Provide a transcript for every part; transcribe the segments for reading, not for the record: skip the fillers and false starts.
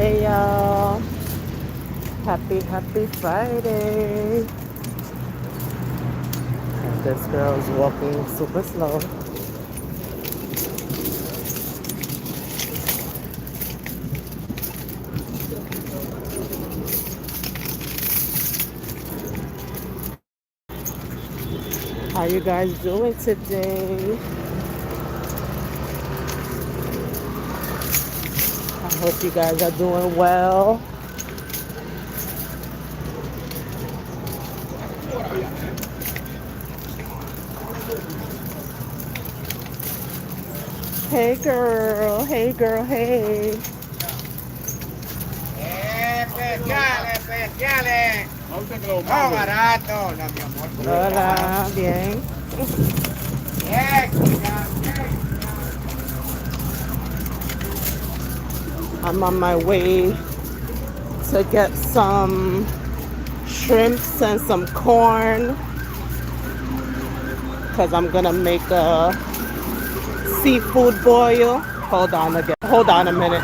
Hey y'all. Happy Friday. This girl's walking super slow. How you guys doing today? I hope you guys are doing well. Hey girl, hey girl, hey. Especiales. No, barato. No, mi amor. Hola, bien. Bien, I'm on my way to get some shrimps and some corn because I'm gonna make a seafood boil. Hold on a minute.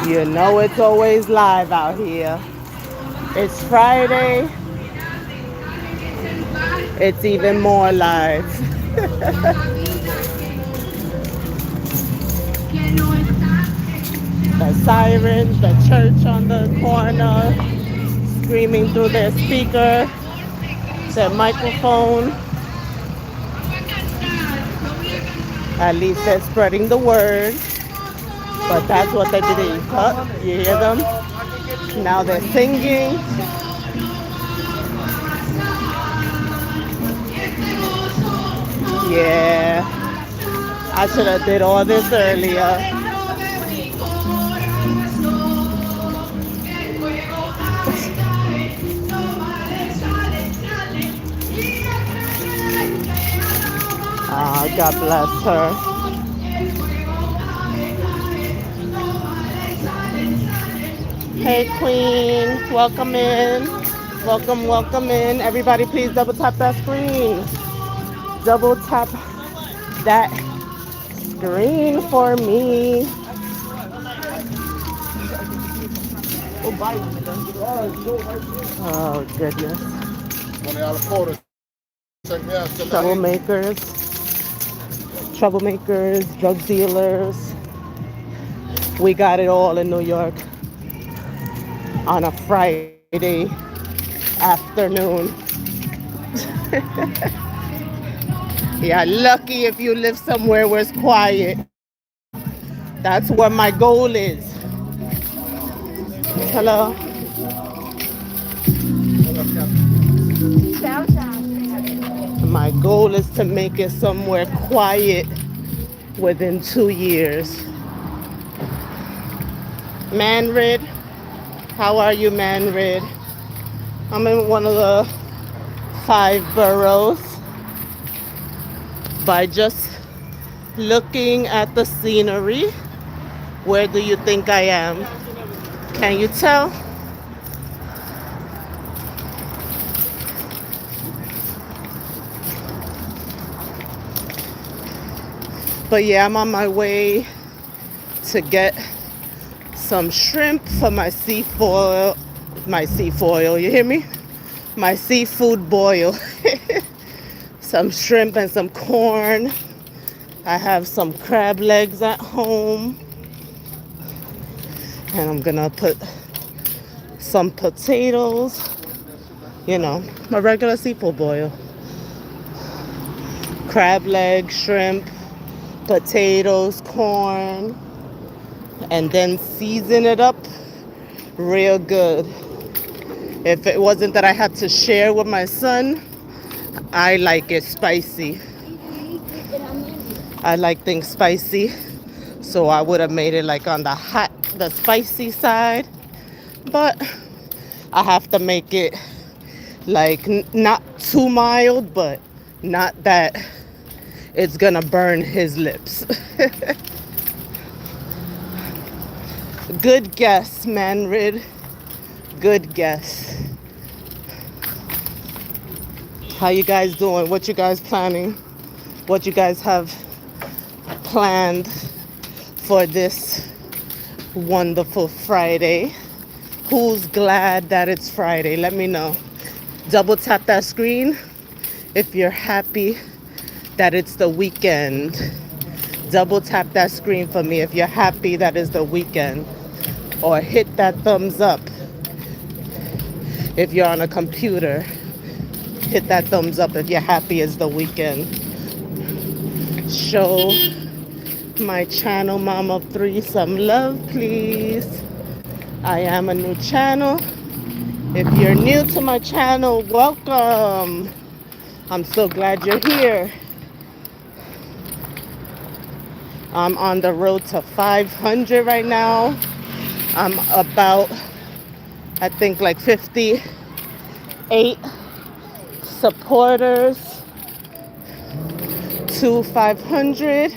You know it's always live out here. It's Friday. It's even more live. The sirens, the church on the corner, screaming through their speaker, their microphone. At least they're spreading the word. But that's what they did. Huh? You hear them? Now they're singing. Yeah, I should have did all this earlier. God bless her. Hey Queen, welcome in. Welcome in. Everybody please double tap that screen. Double tap that screen for me. Oh goodness. Troublemakers, drug dealers. We got it all in New York on a Friday afternoon. Yeah, lucky if you live somewhere where it's quiet. That's where my goal is. Hello. My goal is to make it somewhere quiet within 2 years. Manrid, how are you, Manrid? I'm in one of the 5 boroughs. By just looking at the scenery, where do you think I am? Can you tell? But yeah, I'm on my way to get some shrimp for my seafoil. You hear me? My seafood boil. Some shrimp and some corn. I have some crab legs at home. And I'm gonna put some potatoes. You know, my regular seafood boil. Crab legs, shrimp, potatoes, corn, and then season it up real good. If it wasn't that I had to share with my son, I like it spicy. I like things spicy. So I would have made it like on the spicy side. But I have to make it Like not too mild, but not that it's gonna burn his lips. Good guess, Manrid. Good guess. How you guys doing? What you guys planning? What you guys have planned for this wonderful Friday? Who's glad that it's Friday? Let me know. Double tap that screen if you're happy that it's the weekend. Double tap that screen for me if you're happy that it's the weekend. Or hit that thumbs up if you're on a computer. Hit that thumbs up if you're happy it's the weekend. Show my channel, Mama of Three, some love, please. I am a new channel. If you're new to my channel, welcome. I'm so glad you're here. I'm on the road to 500 right now. I'm about, I think, like 58 supporters to 500.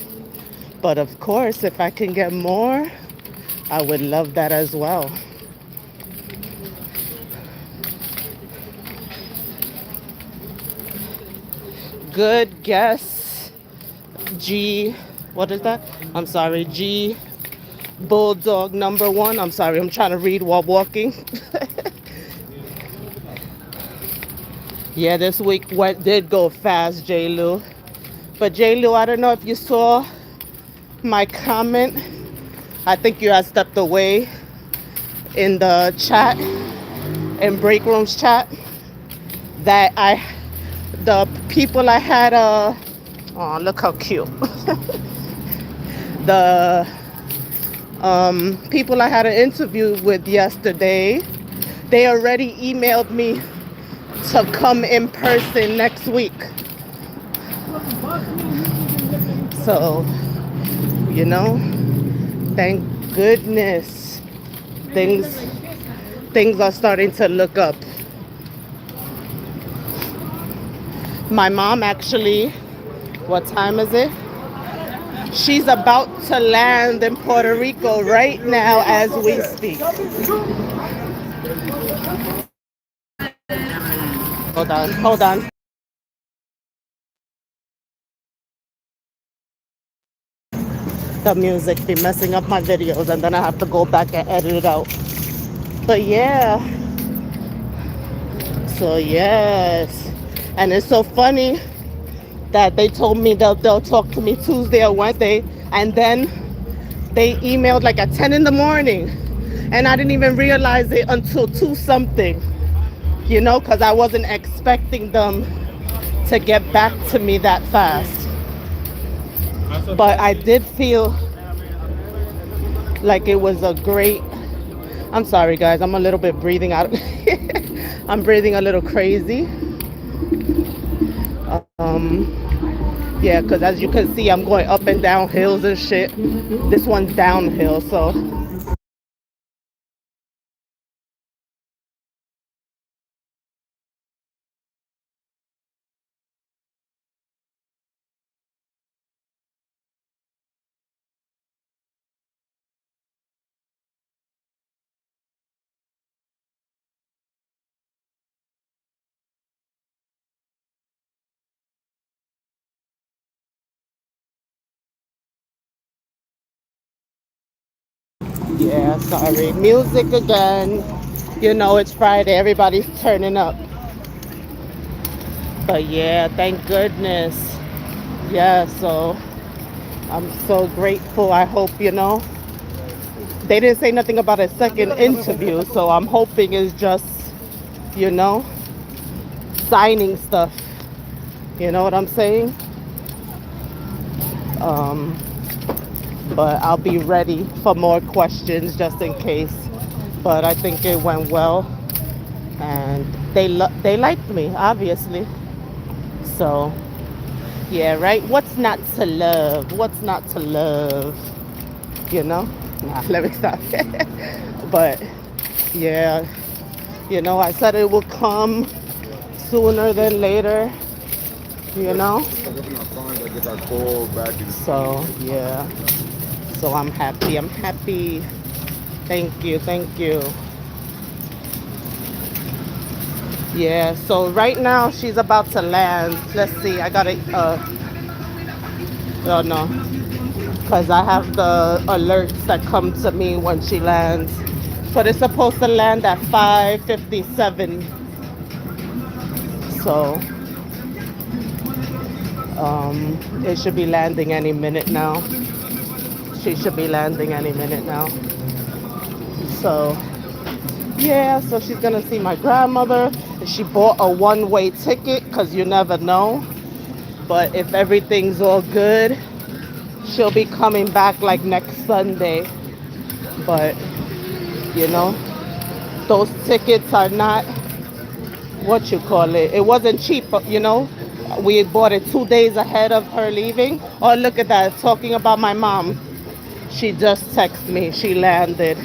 But of course, if I can get more, I would love that as well. Good guess, G. What is that? I'm sorry, G. Bulldog number one. I'm sorry, I'm trying to read while walking. Yeah, this week did go fast, J. Lou. But J. Lou, I don't know if you saw my comment. I think you had stepped away in the chat, in break rooms chat, that the people I had oh, look how cute. The people I had an interview with yesterday, they already emailed me to come in person next week. So, you know, thank goodness things are starting to look up. My mom actually, what time is it? She's about to land in Puerto Rico right now as we speak. Hold on. The music be messing up my videos and then I have to go back and edit it out. But yeah. So yes. And it's so funny that they told me they'll talk to me Tuesday or Wednesday, and then they emailed like at 10 in the morning, and I didn't even realize it until 2 something, you know, because I wasn't expecting them to get back to me that fast. But I did feel like it was a great, I'm sorry guys, I'm a little bit breathing out. I'm breathing a little crazy. Yeah, because as you can see, I'm going up and down hills and shit. This one's downhill, so. Yeah, sorry. Music again. You know, it's Friday. Everybody's turning up. But yeah, thank goodness. Yeah, so I'm so grateful. I hope, you know, they didn't say nothing about a second interview. So I'm hoping it's just, you know, signing stuff. You know what I'm saying? But I'll be ready for more questions just in case. But I think it went well, and they liked me, obviously. So yeah, right. What's not to love? What's not to love? You know? Nah, let me stop. But yeah, you know, I said it will come. sooner than later, you know? Get our call back in. So, yeah. So I'm happy. I'm happy. Thank you. Thank you. Yeah, so right now she's about to land. Let's see. I gotta, oh no, because I have the alerts that come to me when she lands. But it's supposed to land at 5:57. So it should be landing any minute now. She should be landing any minute now. So yeah, so she's gonna see my grandmother. She bought a one-way ticket because you never know. But if everything's all good, she'll be coming back like next Sunday. But you know, those tickets are not what you call it. It wasn't cheap, you know. We bought it 2 days ahead of her leaving. Oh, look at that. Talking about my mom. She just texted me. She landed.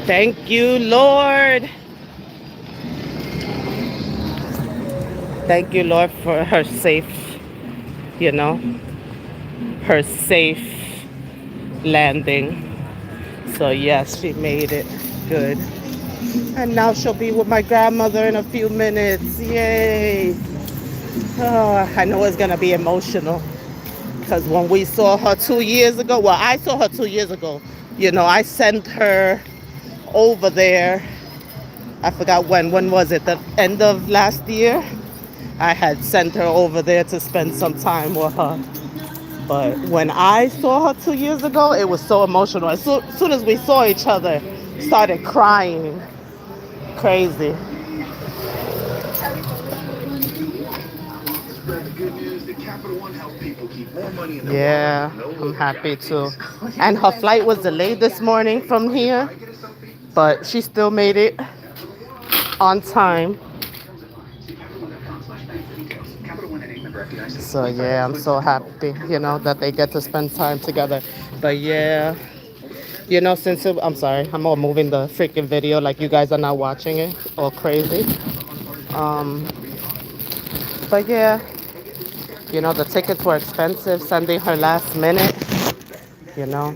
Thank you, Lord. Thank you, Lord, for her safe, you know, her safe landing. So yes, she made it good. And now she'll be with my grandmother in a few minutes. Yay. Oh, I know it's going to be emotional. Because when we saw her 2 years ago, well, I saw her 2 years ago. You know, I sent her over there. I forgot when. When was it? The end of last year? I had sent her over there to spend some time with her. But when I saw her 2 years ago, it was so emotional. As soon as we saw each other, started crying. Crazy. Yeah, I'm happy too. And her flight was delayed this morning from here, but she still made it on time. So yeah, I'm so happy, you know, that they get to spend time together. But yeah, you know, I'm sorry, I'm all moving the freaking video like you guys are not watching it, all crazy. Um, but yeah, you know, the tickets were expensive, sending her last minute, you know.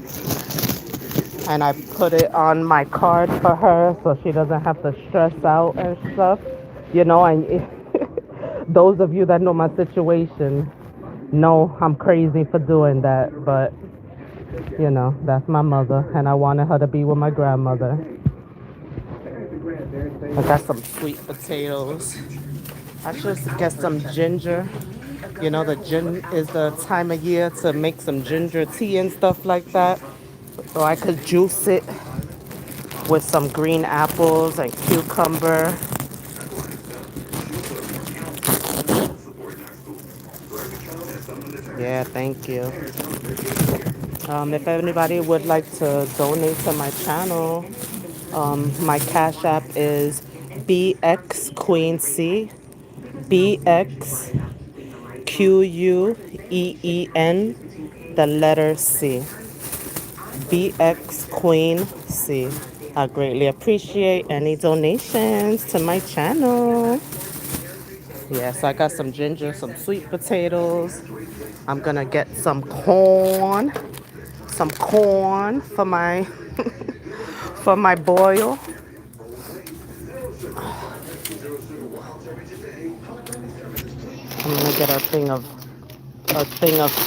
And I put it on my card for her so she doesn't have to stress out and stuff, you know. And those of you that know my situation know I'm crazy for doing that, but you know, that's my mother and I wanted her to be with my grandmother. I got some sweet potatoes. I should get some ginger. You know, the gin is the time of year to make some ginger tea and stuff like that. So I could juice it with some green apples and cucumber. Yeah, thank you. If anybody would like to donate to my channel, my Cash App is BX Queen C. BX QUEEN, the letter C. BX Queen C. I greatly appreciate any donations to my channel. Yes, I got some ginger, some sweet potatoes. I'm gonna get some corn for my for my boil. I'm gonna get a thing of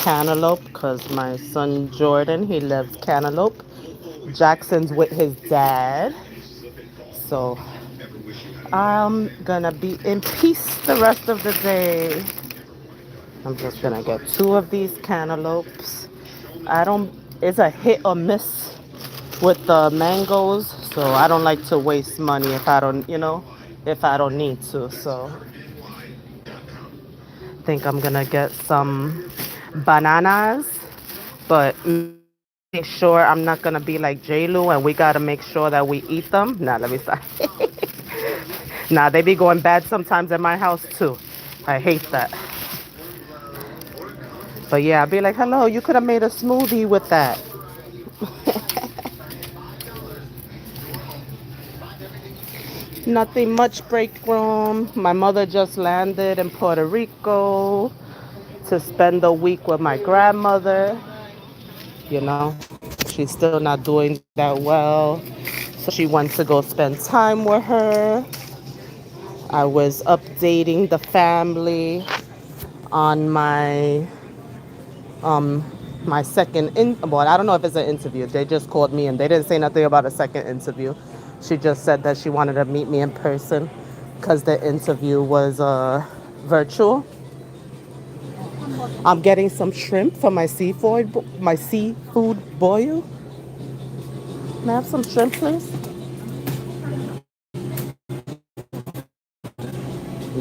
cantaloupe because my son Jordan, he loves cantaloupe. Jackson's with his dad, so I'm gonna be in peace the rest of the day. I'm just gonna get 2 of these cantaloupes. It's a hit or miss with the mangoes, so I don't like to waste money if I don't, if I don't need to. So I think I'm gonna get some bananas, but make sure I'm not gonna be like J-Lu and we gotta make sure that we eat them. Nah, let me stop. Nah, they be going bad sometimes at my house too. I hate that. But yeah, I'd be like, hello, you could have made a smoothie with that. Nothing much break room. My mother just landed in Puerto Rico to spend the week with my grandmother. You know, she's still not doing that well. So she went to go spend time with her. I was updating the family on um my second well, I don't know if it's an interview. They just called me and they didn't say nothing about a second interview. She just said that she wanted to meet me in person because the interview was virtual. I'm getting some shrimp for my seafood boil. May I have some shrimp, please?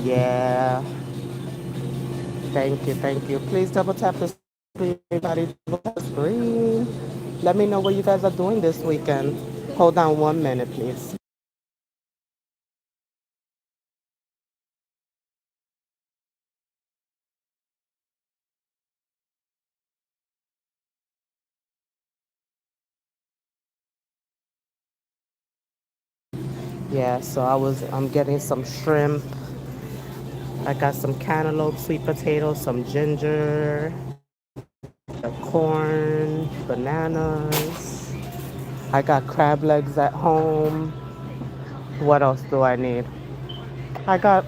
Yeah. Thank you, thank you. Please double tap the screen, everybody. Double tap the screen. Let me know what you guys are doing this weekend. Hold on 1 minute, please. Yeah, so I'm getting some shrimp. I got some cantaloupe, sweet potatoes, some ginger, the corn, bananas. I got crab legs at home. What else do I need? I got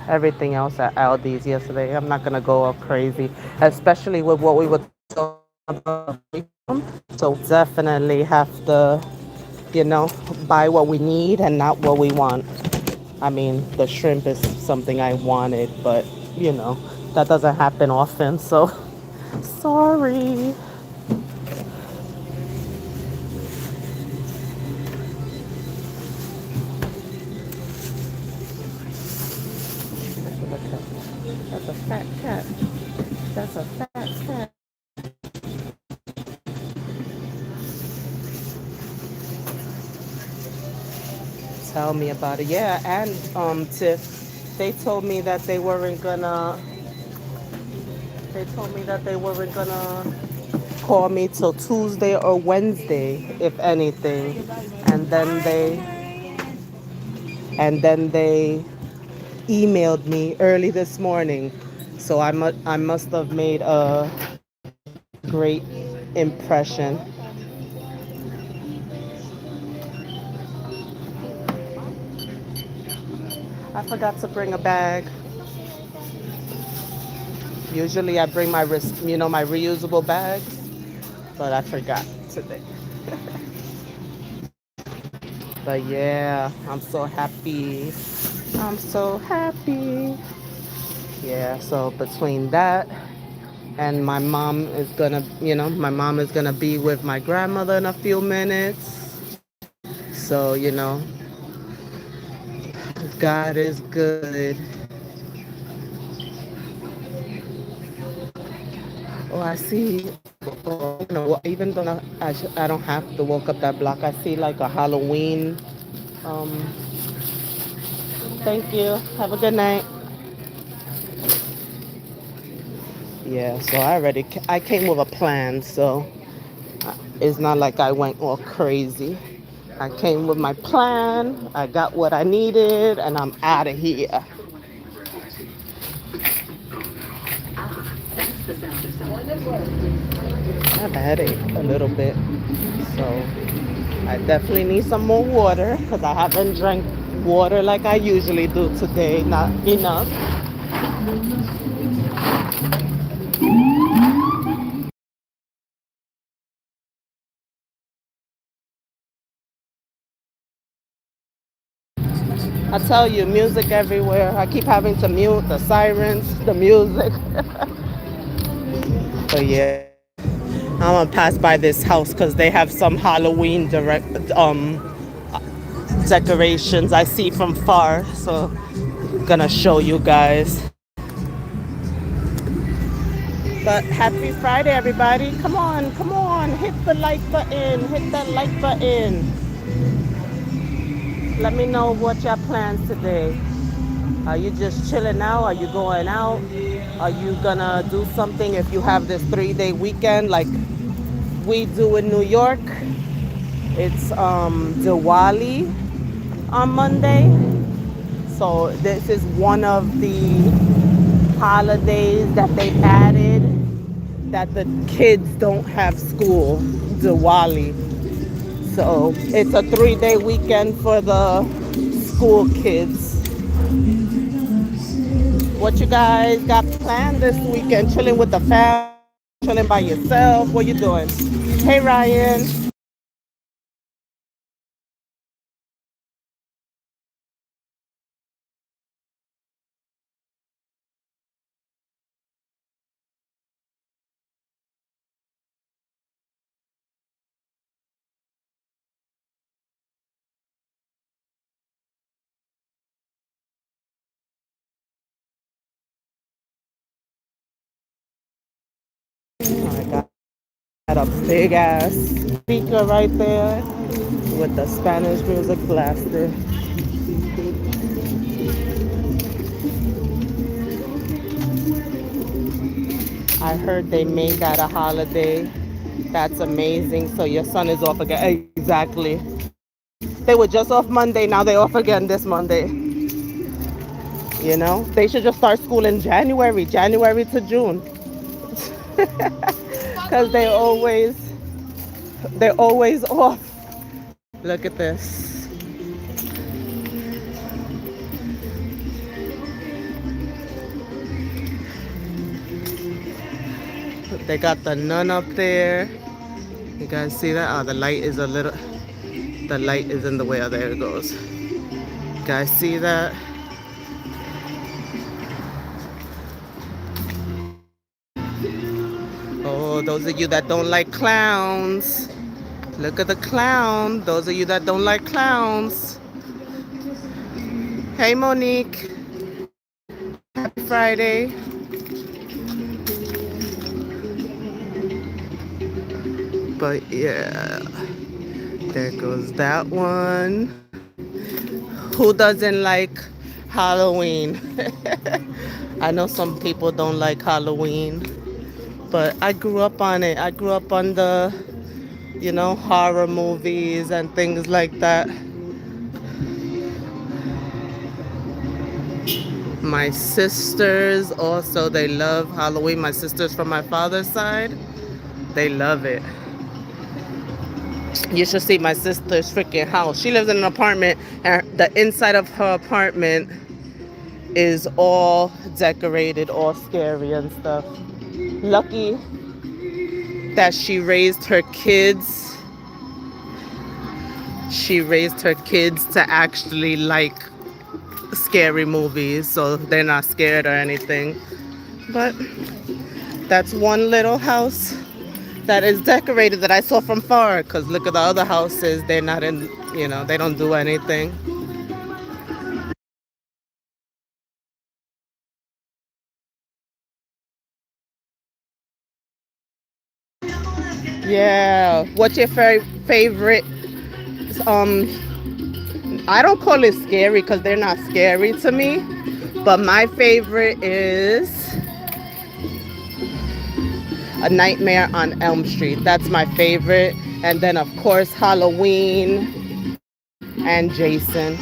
everything else at Aldi's yesterday. I'm not gonna go all crazy, especially with what we were talking about. So definitely have to, you know, buy what we need and not what we want. I mean, the shrimp is something I wanted, but you know, that doesn't happen often. So sorry. That's a fat cat. That's a fat cat. Tell me about it. Yeah, and Tiff, they told me that they weren't gonna call me till Tuesday or Wednesday, if anything. And then they emailed me early this morning. So I must have made a great impression. I forgot to bring a bag. Usually I bring my reusable bags, but I forgot today. But yeah, I'm so happy. I'm so happy. Yeah, so between that and my mom is gonna be with my grandmother in a few minutes. So, God is good. Oh, I see. Oh, even though I don't have to walk up that block, I see like a Halloween. Um, Thank you. Have a good night. Yeah, so I came with a plan, so it's not like I went all crazy. I came with my plan, I got what I needed, and I'm out of here. I have a headache a little bit, so I definitely need some more water because I haven't drank water like I usually do today, not enough. I tell you, music everywhere. I keep having to mute the sirens, the music. But yeah, I'm gonna pass by this house because they have some Halloween decorations I see from far. So I'm gonna show you guys. But happy Friday, everybody! Come on, hit the like button, hit that like button. Let me know what your plans today. Are you just chilling out? Are you going out? Are you gonna do something if you have this 3-day weekend like we do in New York? It's Diwali on Monday. So this is one of the holidays that they added that the kids don't have school, Diwali. So it's a 3-day weekend for the school kids. What you guys got planned this weekend? Chilling with the family? Chilling by yourself? What you doing? Hey, Ryan. I got a big ass speaker right there with the Spanish music blasted. I heard they made that a holiday. That's amazing. So your son is off again. Exactly. They were just off Monday. Now they're off again this Monday. You know, they should just start school in January to June. Because they're always off. Look at this. They got the nun up there. You guys see that? Oh, the light is in the way. Oh, there it goes. You guys see that? Oh, those of you that don't like clowns. Look at the clown. Those of you that don't like clowns. Hey, Monique. Happy Friday. But yeah, there goes that one. Who doesn't like Halloween? I know some people don't like Halloween, but I grew up on it. I grew up on the, horror movies and things like that. My sisters also, they love Halloween. My sisters from my father's side, they love it. You should see my sister's freaking house. She lives in an apartment, and the inside of her apartment is all decorated, all scary and stuff. Lucky that she raised her kids. She raised her kids to actually like scary movies, so they're not scared or anything. But that's one little house that is decorated that I saw from far, because look at the other houses. They're not in, they don't do anything. Yeah. What's your favorite? I don't call it scary because they're not scary to me. But my favorite is A Nightmare on Elm Street. That's my favorite. And then, of course, Halloween and Jason.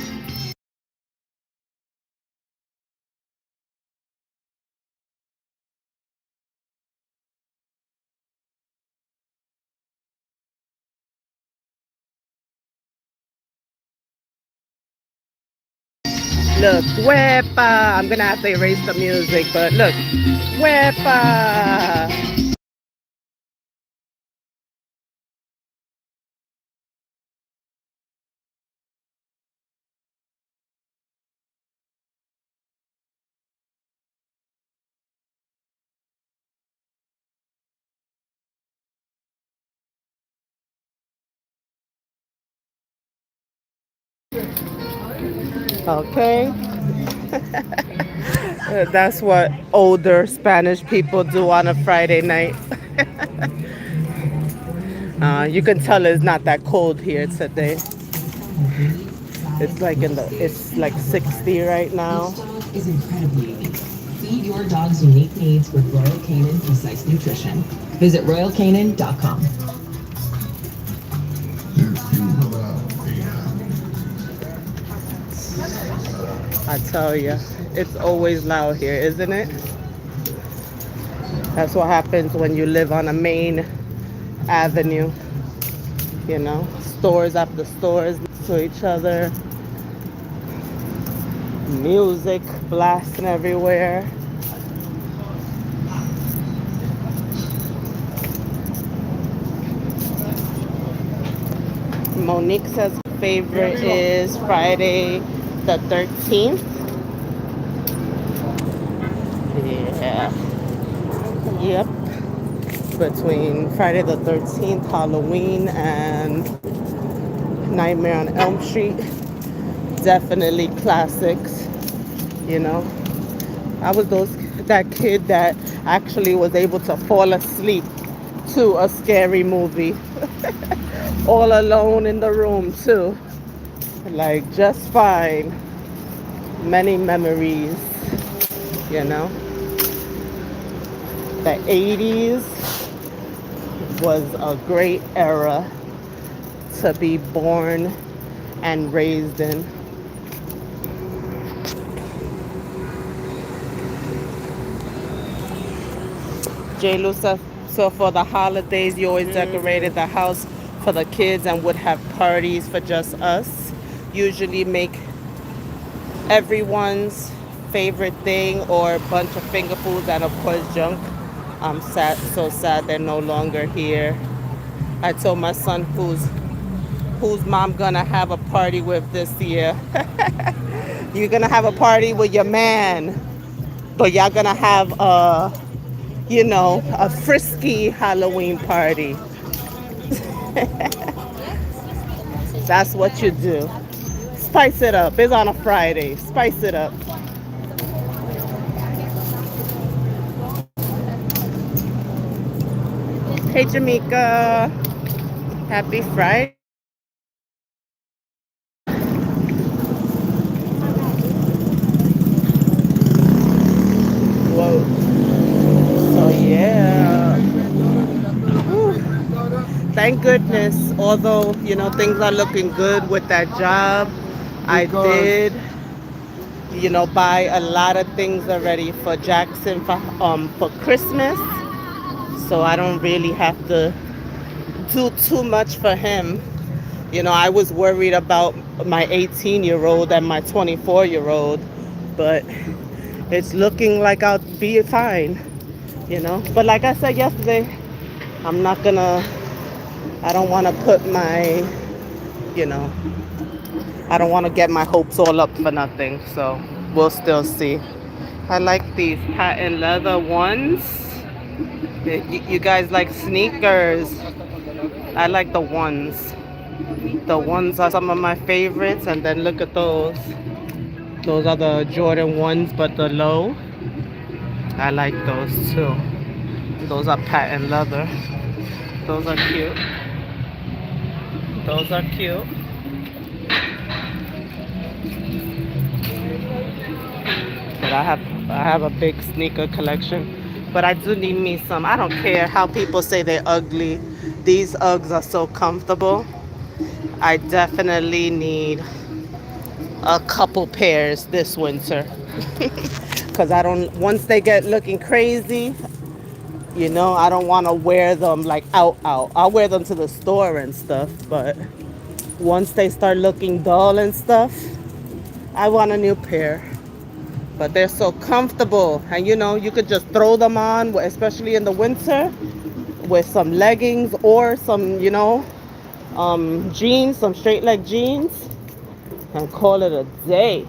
Look, Wepa. I'm going to have to erase the music, but look. Wepa. Okay. That's what older Spanish people do on a Friday night. You can tell it's not that cold here today. It's like 60 right now. Is incredibly unique. Feed your dog's unique needs with Royal Canin Precise Nutrition. Visit royalcanin.com. I tell you, it's always loud here, isn't it? That's what happens when you live on a main avenue, you know, stores after stores next to each other, music blasting everywhere. Monique says her favorite is Friday the 13th. Yeah. Yep. Between Friday the 13th, Halloween, and Nightmare on Elm Street. Definitely classics, you know. I was that kid that actually was able to fall asleep to a scary movie all alone in the room too. Like just fine. Many memories, you know. The 80s was a great era to be born and raised in. J. Lusa, so for the holidays, you always decorated the house for the kids and would have parties for just us. Usually make everyone's favorite thing or a bunch of finger foods and of course junk. I'm sad, so sad they're no longer here. I told my son whose mom gonna have a party with this year. You're gonna have a party with your man, but y'all gonna have a frisky Halloween party. That's what you do. Spice it up. It's on a Friday. Spice it up. Hey, Jamaica. Happy Friday. Whoa. So, yeah. Whew. Thank goodness. Although, things are looking good with that job, I did, buy a lot of things already for Jackson for Christmas. So I don't really have to do too much for him. I was worried about my 18-year-old and my 24-year-old, but it's looking like I'll be fine. But like I said yesterday, I'm not gonna, I don't want to put you know, I don't want to get my hopes all up for nothing. So we'll still see. I like these patent leather ones. You guys like sneakers? I like the ones. The ones are some of my favorites. And then look at those. Those are the Jordan ones, but the low. I like those too. Those are patent leather. Those are cute. Those are cute. But I have a big sneaker collection. But I do need me some. I don't care how people say they're ugly. These Uggs are so comfortable. I definitely need a couple pairs this winter. Because once they get looking crazy, I don't want to wear them like out. I'll wear them to the store and stuff. But once they start looking dull and stuff, I want a new pair. But they're so comfortable. And you could just throw them on, especially in the winter, with some leggings or some, jeans, some straight leg jeans, and call it a day.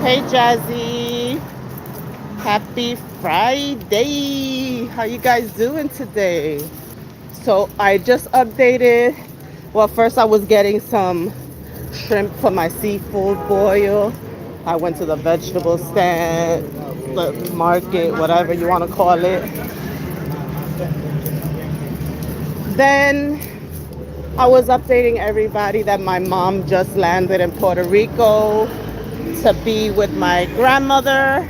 Hey, Jazzy. Happy Friday. How you guys doing today? So I just updated. Well, first I was getting some shrimp for my seafood boil. I went to the vegetable stand, the market, whatever you want to call it. Then I was updating everybody that my mom just landed in Puerto Rico to be with my grandmother.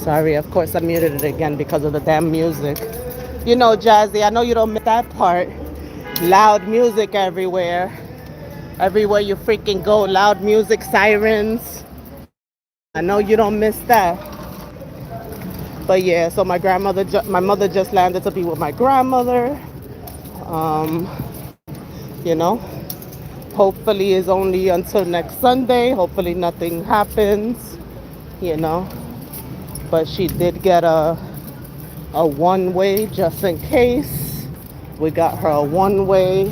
Sorry, of course I muted it again because of the damn music. You know, Jazzy, I know you don't miss that part. Loud music everywhere. Everywhere you freaking go, loud music, sirens. I know you don't miss that. But yeah, so my mother just landed to be with my grandmother. Um, you know, hopefully it's only until next Sunday. Hopefully nothing happens, you know. But she did get a one-way just in case. We got her a one-way,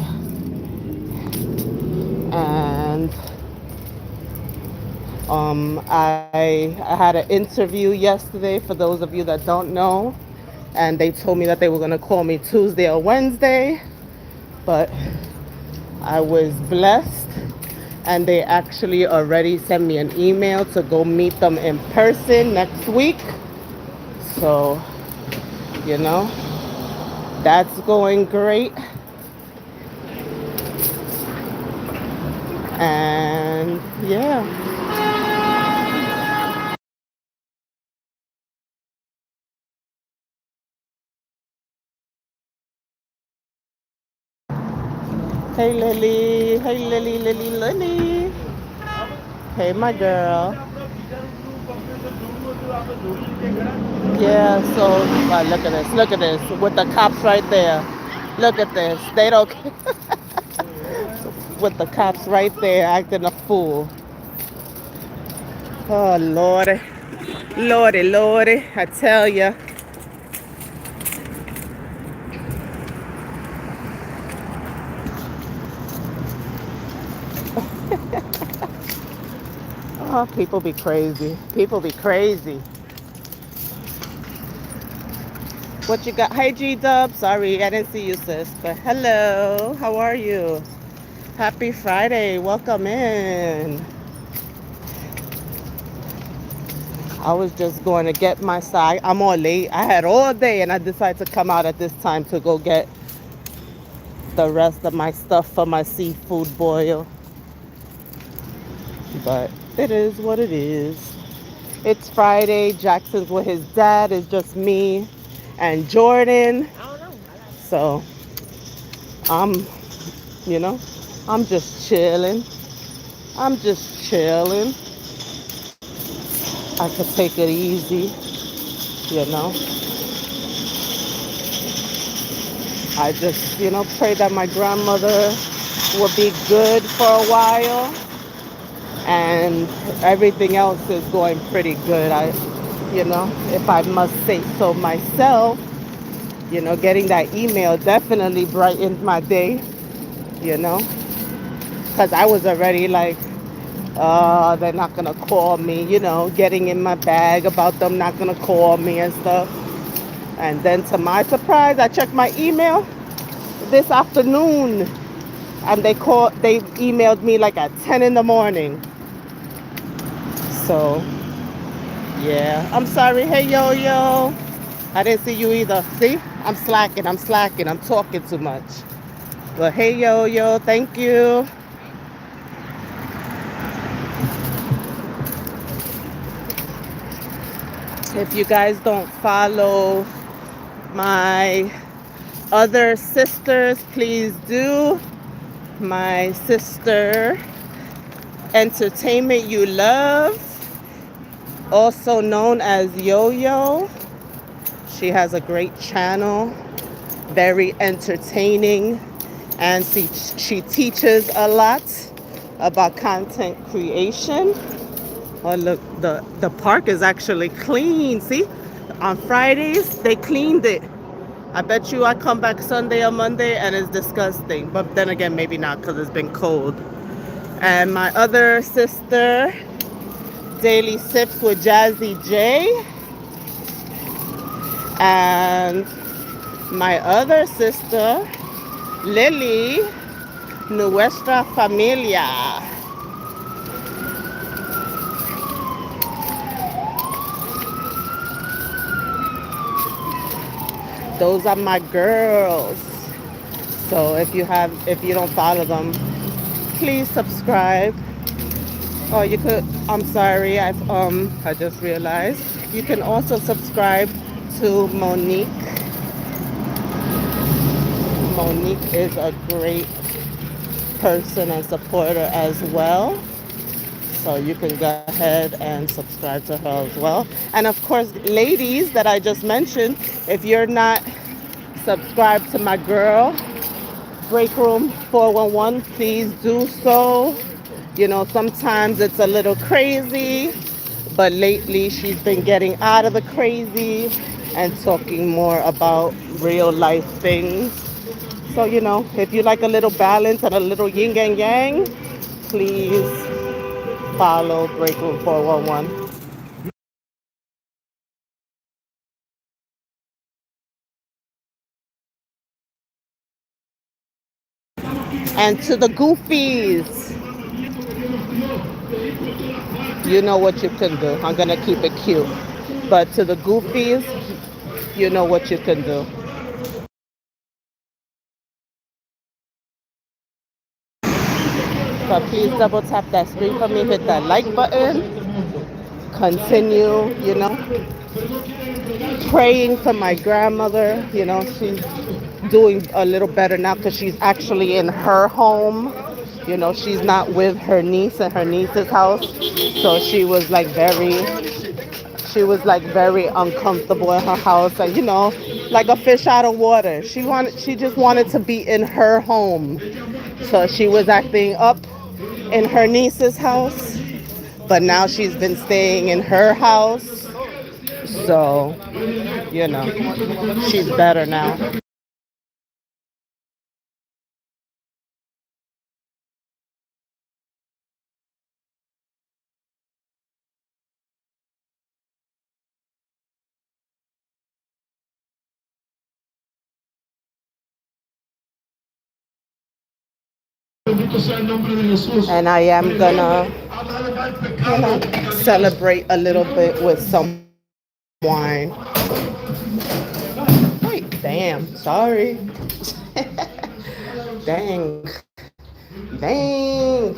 and I had an interview yesterday for those of you that don't know, and they told me that they were gonna call me Tuesday or Wednesday, but I was blessed, and they actually already sent me an email to go meet them in person next week. So, you know, that's going great. And yeah. Hey Lily, hey Lily, Lily, Lily. Hey my girl. Yeah, so look at this, with the cops right there. Look at this, they don't with the cops right there acting a fool. Oh Lordy, Lordy, Lordy, I tell ya. Oh, people be crazy. People be crazy. What you got? Hey G Dub. Sorry, I didn't see you, sis. But hello. How are you? Happy Friday. Welcome in. I was just going to get my side. I'm all late. I had all day and I decided to come out at this time to go get the rest of my stuff for my seafood boil. But it is what it is. It's Friday. Jackson's with his dad. It's just me and Jordan. So I'm, you know, I'm just chilling. I'm just chilling. I could take it easy, you know. I just, you know, pray that my grandmother will be good for a while, and everything else is going pretty good. You know, if I must say so myself, you know, getting that email definitely brightened my day, you know, because I was already like, they're not gonna call me, you know, getting in my bag about them not gonna call me and stuff. And then to my surprise, I checked my email this afternoon, and they emailed me like at 10 in the morning. So yeah, I'm sorry. Hey yo yo, I didn't see you either. See, I'm slacking, I'm talking too much. But hey yo yo, thank you. If you guys don't follow my other sisters, please do. My sister Entertainment You Love, also known as Yo-Yo. She has a great channel, very entertaining, and she teaches a lot about content creation. Oh look, the park is actually clean. See, on Fridays they cleaned it. I bet you I come back Sunday or Monday and it's disgusting. But then again, maybe not because it's been cold. And my other sister, Daily Sips with Jazzy J. And my other sister, Lily, Nuestra Familia. Those are my girls. So if you don't follow them, please subscribe Oh, you could. I'm sorry. I just realized you can also subscribe to Monique. Monique is a great person and supporter as well. So you can go ahead and subscribe to her as well. And of course, ladies that I just mentioned, if you're not subscribed to my girl, Break Room 411, please do so. You know, sometimes it's a little crazy, but lately she's been getting out of the crazy and talking more about real life things. So, you know, if you like a little balance and a little yin and yang, please follow Break Room 411. And to the goofies, you know what you can do. I'm going to keep it cute. But to the goofies, you know what you can do. So please double tap that screen for me, hit that like button, continue, you know, praying for my grandmother. You know, she's doing a little better now because she's actually in her home. You know, she's not with her niece in her niece's house. So she was like very uncomfortable in her house, and you know, like a fish out of water. She just wanted to be in her home. So she was acting up in her niece's house, but now she's been staying in her house. So, you know, she's better now. And I am gonna, you know, celebrate a little bit with some wine. Wait, damn, sorry. Dang, dang.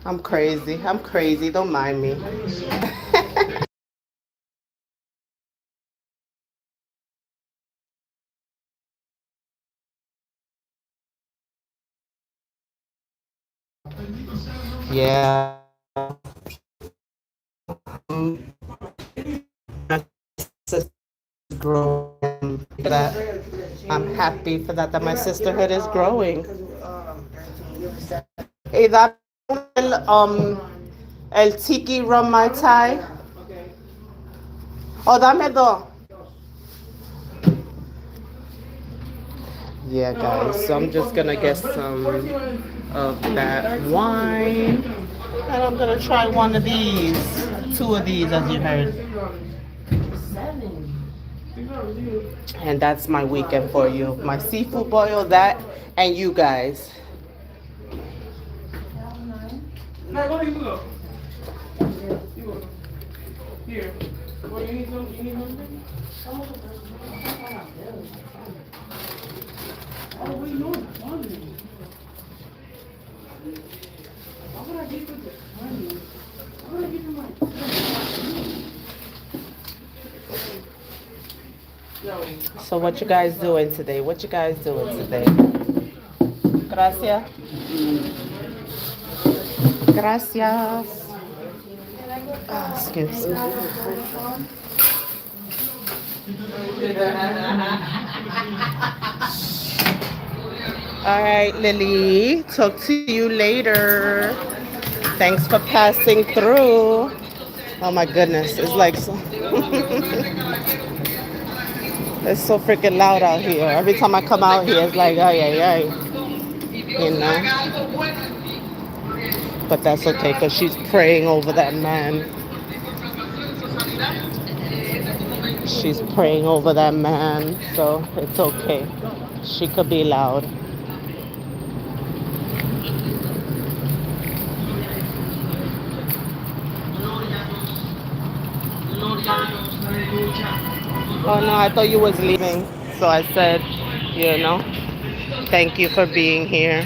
I'm crazy. I'm crazy. Don't mind me. Yeah. My sister's growing. That I'm happy for that. That my sisterhood is growing. Hey, that el tiki rum mai tai. Oh, dame dos. Yeah, guys. So I'm just gonna get some of that wine, and I'm gonna try one of these, two of these, as you heard. And that's my weekend for you. My seafood boil, that, and you guys. So what you guys doing today? What you guys doing today? Gracias. Gracias. Excuse me. All right, Lily. Talk to you later. Thanks for passing through. Oh my goodness, it's like so. It's so freaking loud out here. Every time I come out here, it's like, ay, ay, ay. You know? But that's okay because she's praying over that man. She's praying over that man, so it's okay. She could be loud. Oh no, I thought you was leaving. So I said, you know, thank you for being here.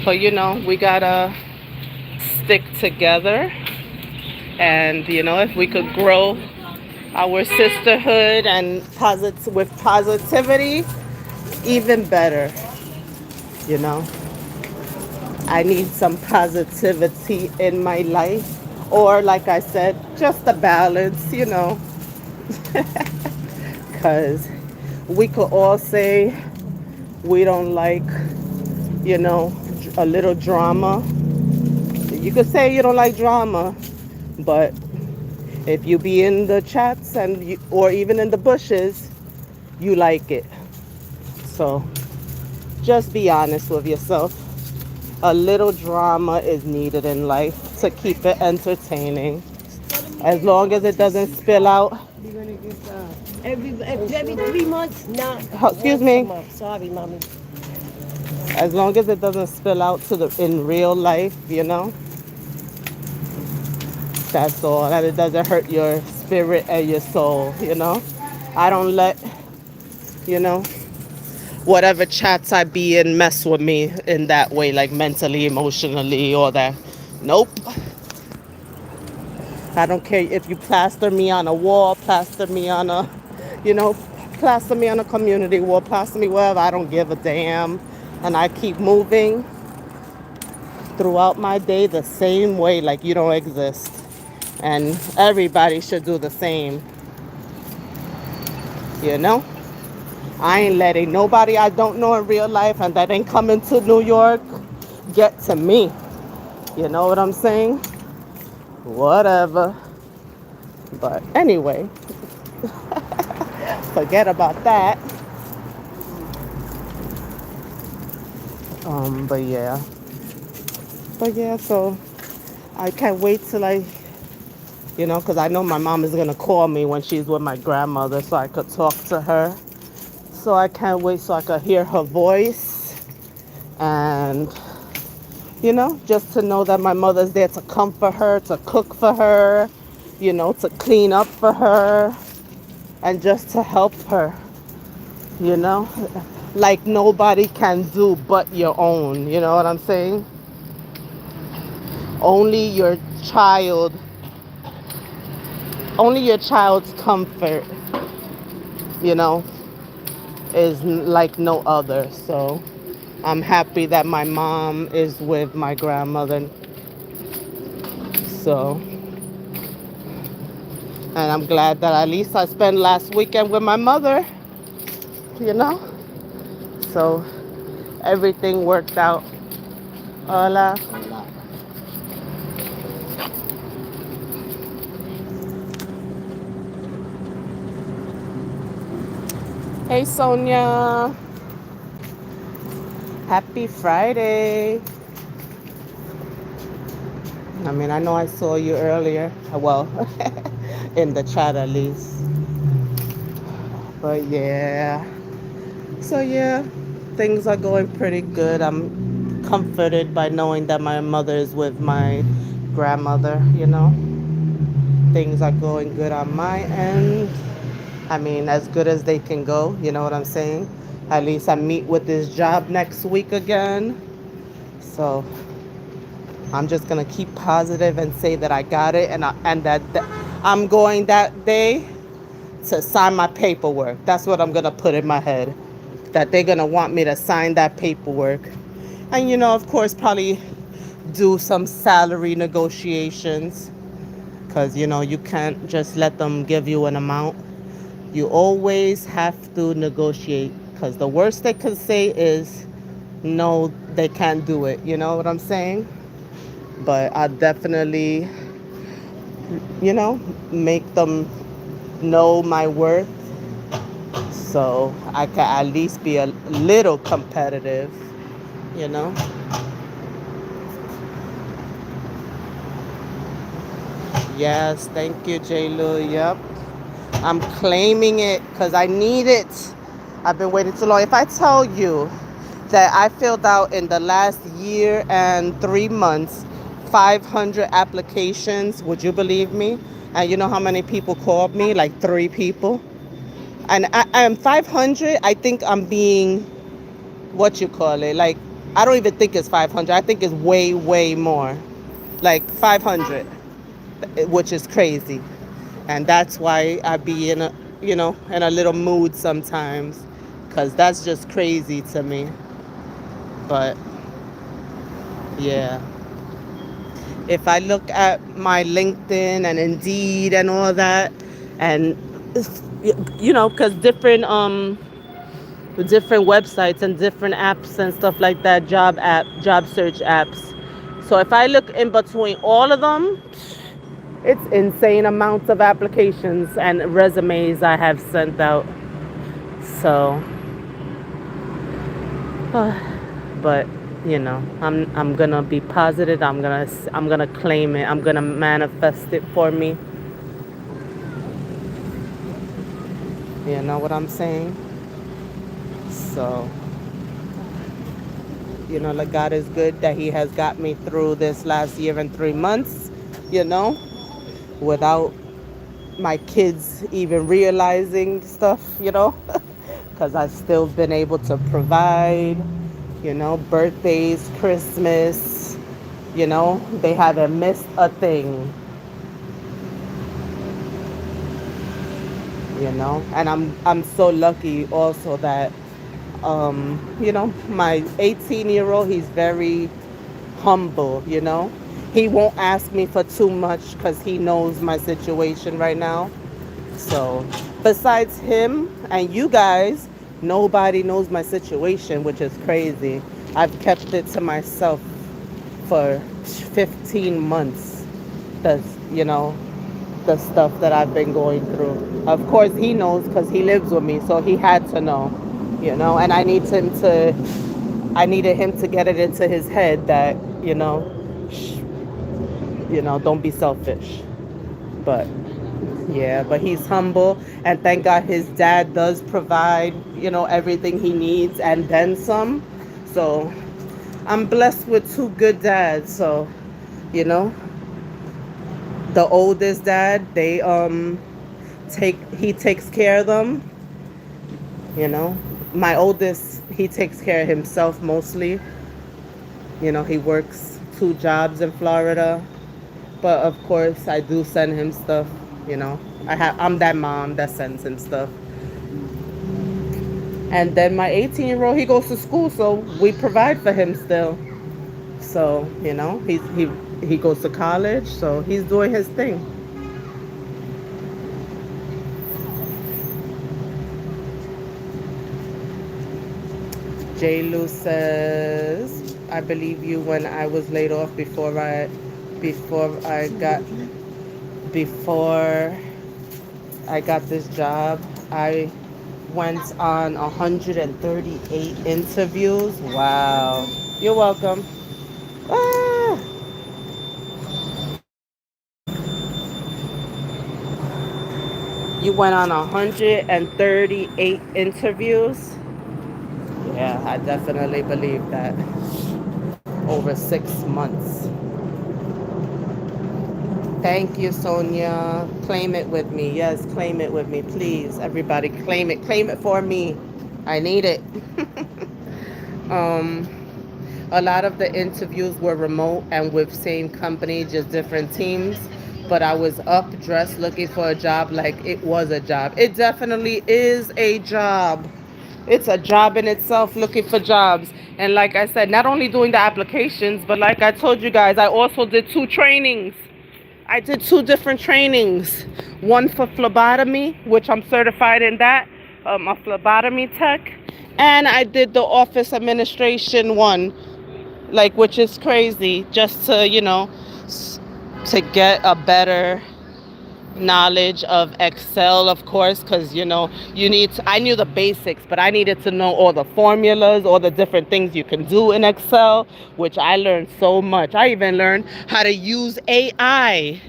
But we gotta stick together. And if we could grow our sisterhood and with positivity, even better. You know, I need some positivity in my life, or like I said, just a balance. Because we could all say we don't like, a little drama. You could say you don't like drama, but if you be in the chats or even in the bushes, you like it. So just be honest with yourself. A little drama is needed in life to keep it entertaining. As long as it doesn't spill out. We're gonna get every 3 months, not Excuse once a me. month. Sorry, mommy. As long as it doesn't spill out in real life, that's all. That it doesn't hurt your spirit and your soul, I don't let, you know, whatever chats I be in mess with me in that way, like mentally, emotionally, or that. Nope. I don't care if you plaster me on a wall, plaster me on plaster me on a community wall, plaster me wherever. I don't give a damn. And I keep moving throughout my day the same way, like you don't exist. And everybody should do the same. I ain't letting nobody I don't know in real life and that ain't coming to New York get to me. You know what I'm saying? Whatever. But anyway, forget about that. But yeah. So I can't wait till because I know my mom is gonna call me when she's with my grandmother so I could talk to her. So I can't wait so I could hear her voice and just to know that my mother's there to comfort her, to cook for her, to clean up for her, and just to help her, like nobody can do but your own, you know what I'm saying? Only your child's comfort, is like no other. So I'm happy that my mom is with my grandmother. So, and I'm glad that at least I spent last weekend with my mother, So everything worked out. Hola. Hey Sonia. Happy Friday. I mean, I know I saw you earlier. Well, in the chat at least. But yeah. So yeah, things are going pretty good. I'm comforted by knowing that my mother is with my grandmother, Things are going good on my end. I mean, as good as they can go, you know what I'm saying? At least I meet with this job next week again. So I'm just going to keep positive and say that I got it and that I'm going that day to sign my paperwork. That's what I'm going to put in my head. That they're going to want me to sign that paperwork. And, of course, probably do some salary negotiations. Because, you can't just let them give you an amount. You always have to negotiate. Because the worst they can say is, no, they can't do it. You know what I'm saying? But I definitely, make them know my worth. So I can at least be a little competitive, Yes, thank you, J-Lu. Yep. I'm claiming it because I need it. I've been waiting too long. If I tell you that I filled out in the last year and 3 months 500 applications, would you believe me? And you know how many people called me? Like 3 people. And I'm 500. I think I'm being, what you call it, like I don't even think it's 500. I think it's way, way more. Like 500, which is crazy. And that's why I be in a, in a little mood sometimes, because that's just crazy to me. But yeah, if I look at my LinkedIn and Indeed and all that, and because different websites and different apps and stuff like that, job search apps. So if I look in between all of them, it's insane amounts of applications and resumes I have sent out. So, but I'm gonna be positive. I'm gonna claim it. I'm gonna manifest it for me. You know what I'm saying? So, like, God is good that He has got me through this last year and 3 months. Without my kids even realizing stuff. Because I've still been able to provide. Birthdays, Christmas. They haven't missed a thing. And I'm so lucky also that my 18-year-old, he's very humble. He won't ask me for too much because he knows my situation right now. So besides him and you guys, nobody knows my situation, which is crazy. I've kept it to myself for 15 months. That's, the stuff that I've been going through. Of course, he knows because he lives with me, so he had to know, and I needed him to get it into his head that, don't be selfish. But yeah, but he's humble, and thank God his dad does provide, everything he needs and then some. So I'm blessed with two good dads. So, the oldest dad, he takes care of them. My oldest, he takes care of himself mostly. He works 2 jobs in Florida. But of course, I do send him stuff. I'm that mom that sends him stuff. And then my 18-year-old, he goes to school, so we provide for him still. So he goes to college, so he's doing his thing. J. Lou says, I believe you when I was laid off before I got this job. I went on 138 interviews. Wow. You're welcome. Ah. You went on 138 interviews? Yeah, I definitely believe that. Over 6 months. Thank you, Sonia. Claim it with me. Yes, claim it with me, please. Everybody, claim it. Claim it for me. I need it. A lot of the interviews were remote and with same company, just different teams. But I was up, dressed, looking for a job like it was a job. It definitely is a job. It's a job in itself, looking for jobs. And like I said, not only doing the applications, but like I told you guys, I also did 2 trainings. I did 2 different trainings. One for phlebotomy, which I'm certified in that, a phlebotomy tech. And I did the office administration one, which is crazy, just to, to get a better knowledge of Excel, of course, because I knew the basics, but I needed to know all the formulas, all the different things you can do in Excel, which I learned so much. I even learned how to use AI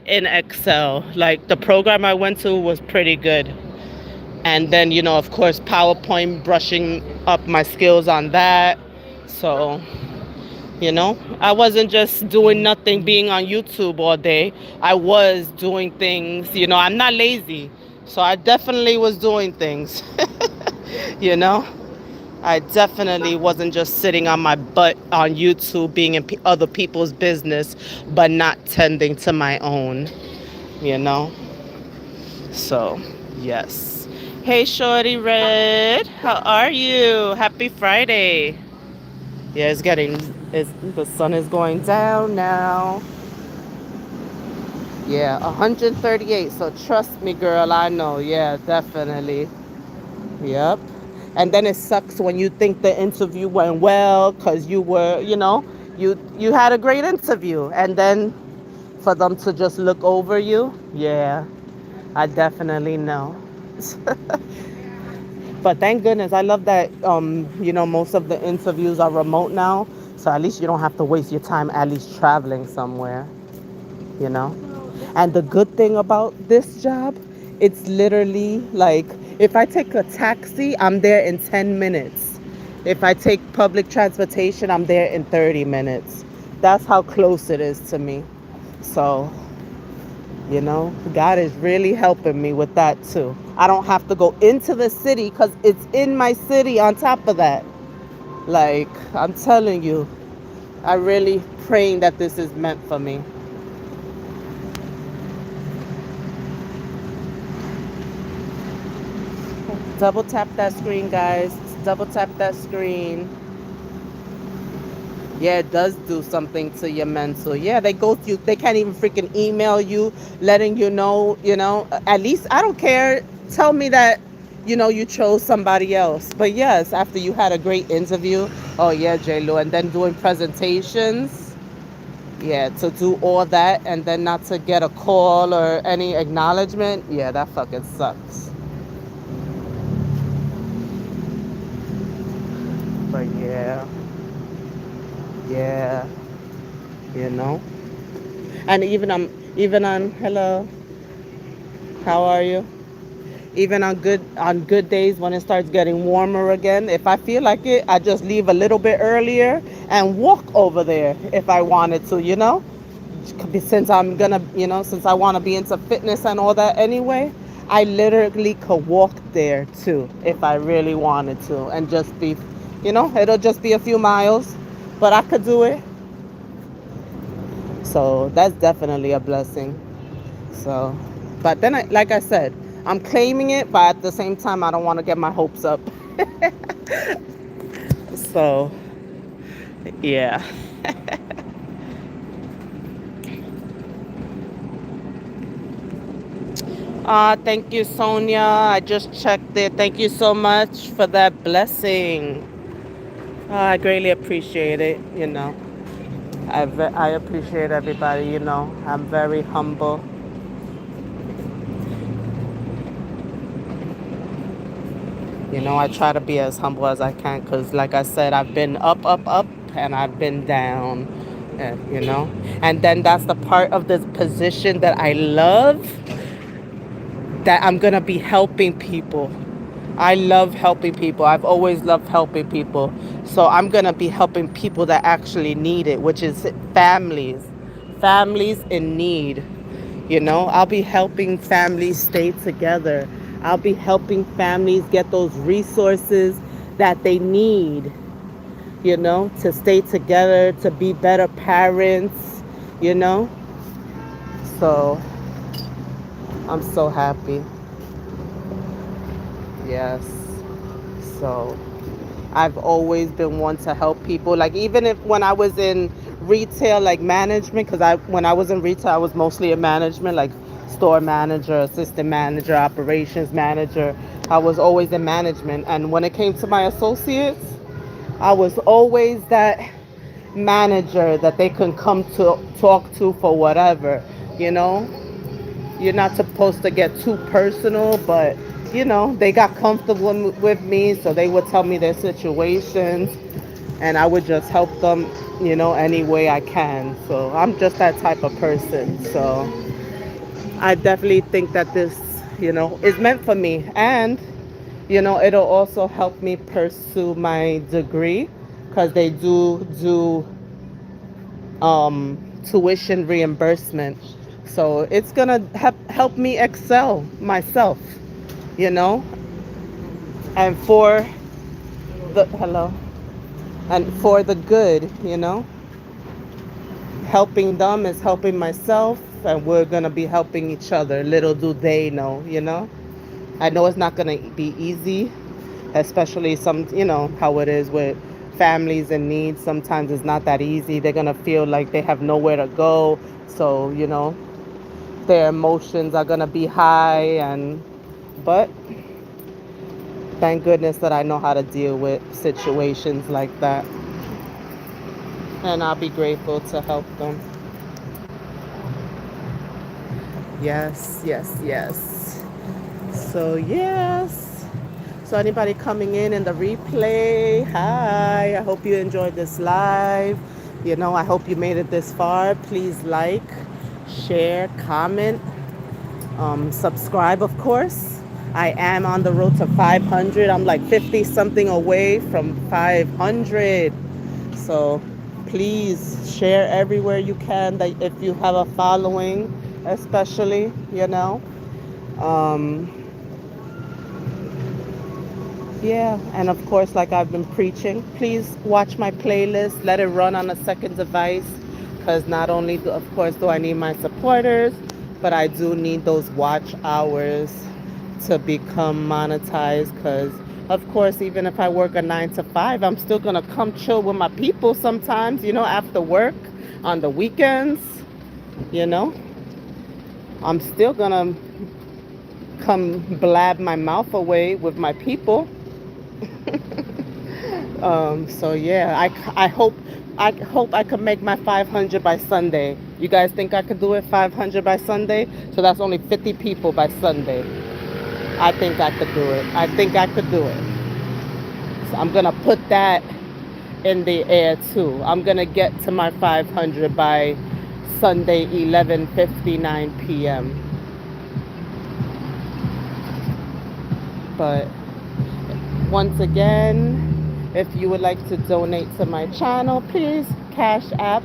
in Excel. Like, the program I went to was pretty good. And then, of course, PowerPoint, brushing up my skills on that. So I wasn't just doing nothing, being on YouTube all day. I was doing things. I'm not lazy, so I definitely was doing things. I definitely wasn't just sitting on my butt on YouTube being in other people's business, but not tending to my own, you know? So, yes. Hey, Shorty Red, how are you? Happy Friday. Yeah, the sun is going down now. Yeah, 138. So trust me, girl, I know. Yeah, definitely. Yep. And then it sucks when you think the interview went well because you were, you had a great interview. And then for them to just look over you, yeah, I definitely know. But thank goodness, I love that, most of the interviews are remote now. So at least you don't have to waste your time at least traveling somewhere, you know? And the good thing about this job, it's literally like if I take a taxi, I'm there in 10 minutes. If I take public transportation, I'm there in 30 minutes. That's how close it is to me. So, God is really helping me with that too. I don't have to go into the city because it's in my city on top of that. Like, I'm telling you, I really praying that this is meant for me. Double tap that screen, guys. Double tap that screen. Yeah, it does do something to your mental. Yeah, they can't even freaking email you, letting at least I don't care. Tell me that, you chose somebody else. But yes, after you had a great interview, oh yeah, J-Lo, and then doing presentations, yeah, to do all that and then not to get a call or any acknowledgement, yeah, that fucking sucks. But yeah. Yeah, you know. And even on hello, how are you? Even on good days when it starts getting warmer again, if I feel like it, I just leave a little bit earlier and walk over there if I wanted to. Since since I want to be into fitness and all that anyway, I literally could walk there too if I really wanted to and just be, it'll just be a few miles, but I could do it. So that's definitely a blessing. So, but then, like I said, I'm claiming it, but at the same time, I don't want to get my hopes up. So, yeah. Thank you, Sonia. I just checked it. Thank you so much for that blessing. I greatly appreciate it. I appreciate everybody. I'm very humble. I try to be as humble as I can because, like I said, I've been up, up, up, and I've been down, And then that's the part of this position that I love, that I'm going to be helping people. I love helping people. I've always loved helping people. So I'm going to be helping people that actually need it, which is families in need. I'll be helping families stay together. I'll be helping families get those resources that they need, to stay together, to be better parents, So I'm so happy. Yes. So I've always been one to help people. Like even if when I was in retail, like management, because when I was in retail, I was mostly in management, like store manager, assistant manager, operations manager. I was always in management. And when it came to my associates, I was always that manager that they can come to talk to for whatever. You're not supposed to get too personal, but they got comfortable with me, so they would tell me their situations and I would just help them, any way I can. So I'm just that type of person. So I definitely think that this, is meant for me. And, it'll also help me pursue my degree because they do tuition reimbursement. So it's going to help me excel myself, And for the hello, and for the good, you know. Helping them is helping myself, and we're gonna be helping each other. Little do they know, you know. I know it's not gonna be easy, especially some, you know, how it is with families in need. Sometimes it's not that easy. They're gonna feel like they have nowhere to go, so you know, their emotions are gonna be high, and but thank goodness that I know how to deal with situations like that, and I'll be grateful to help them. Yes, yes, yes. So yes. So anybody coming in the replay, hi. I hope you enjoyed this live. You know, I hope you made it this far. Please like, share, comment, subscribe, of course. I am on the road to 500. I'm like 50 something away from 500. So please share everywhere you can, that if you have a following, especially, you know. Um, yeah, and of course, like I've been preaching, please watch my playlist, let it run on a second device, because not only, of course, do I need my supporters, but I do need those watch hours to become monetized, because of course, even if I work a 9 to 5, I'm still gonna come chill with my people sometimes, you know, after work, on the weekends, you know. I'm still gonna come blab my mouth away with my people. So yeah, I hope I can make my 500 by Sunday. You guys think I could do it 500 by Sunday? So that's only 50 people by Sunday. I think I could do it. I think I could do it. So I'm gonna put that in the air too. I'm gonna get to my 500 by Sunday 11:59 p.m. But once again, if you would like to donate to my channel, please Cash App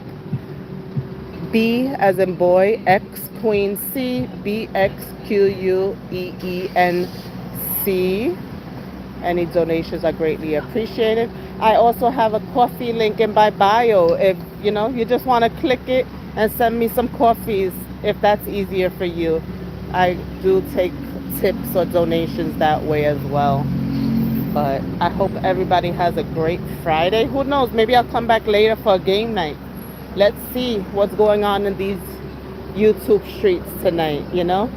B as in boy, X Queen C, BXQUEENC. Any donations are greatly appreciated. I also have a coffee link in my bio. If you know, you just want to click it and send me some coffees, if that's easier for you. I do take tips or donations that way as well. But I hope everybody has a great Friday. Who knows? Maybe I'll come back later for a game night. Let's see what's going on in these YouTube streets tonight, you know?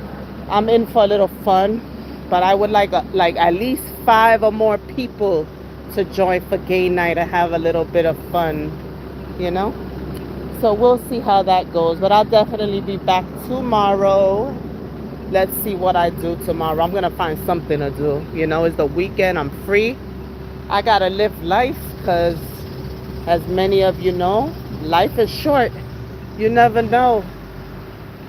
I'm in for a little fun, but I would like at least 5 or more people to join for game night and have a little bit of fun, you know? So we'll see how that goes. But I'll definitely be back tomorrow. Let's see what I do tomorrow. I'm going to find something to do. You know, it's the weekend. I'm free. I got to live life because, as many of you know, life is short. You never know,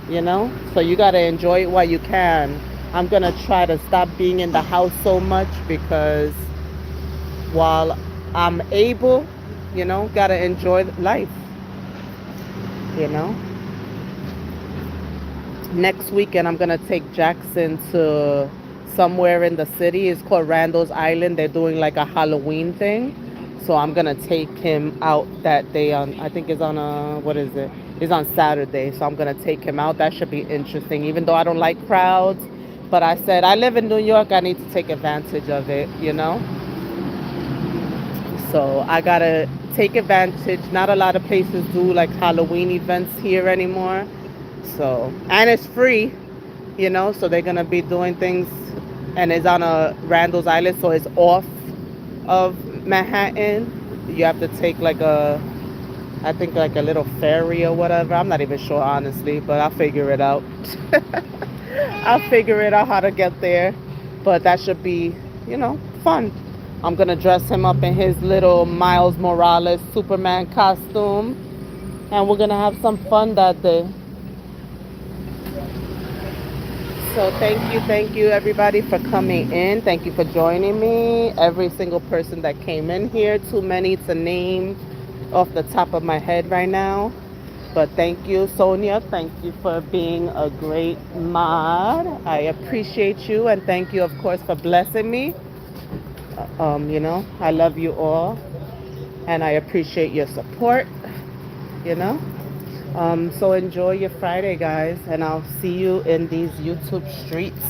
you know. So you got to enjoy it while you can. I'm going to try to stop being in the house so much, because while I'm able, you know, got to enjoy life, you know. Next weekend, I'm going to take Jackson to somewhere in the city. It's called Randall's Island. They're doing like a Halloween thing. So I'm going to take him out that day on, I think it's on what is it? It's on Saturday. So I'm going to take him out. That should be interesting, even though I don't like crowds. But I said, I live in New York. I need to take advantage of it, you know? So I got to take advantage. Not a lot of places do like Halloween events here anymore. So, and it's free, you know, so they're going to be doing things, and it's on a Randall's Island, so it's off of Manhattan. You have to take like I think like a little ferry or whatever. I'm not even sure, honestly, but I'll figure it out. I'll figure it out how to get there, but that should be, you know, fun. I'm going to dress him up in his little Miles Morales Superman costume, and we're going to have some fun that day. So thank you everybody for coming in. Thank you for joining me. Every single person that came in here, too many to name off the top of my head right now. But thank you, Sonia. Thank you for being a great mod. I appreciate you, and thank you, of course, for blessing me. You know, I love you all, and I appreciate your support. You know, so enjoy your Friday, guys, and I'll see you in these YouTube streets.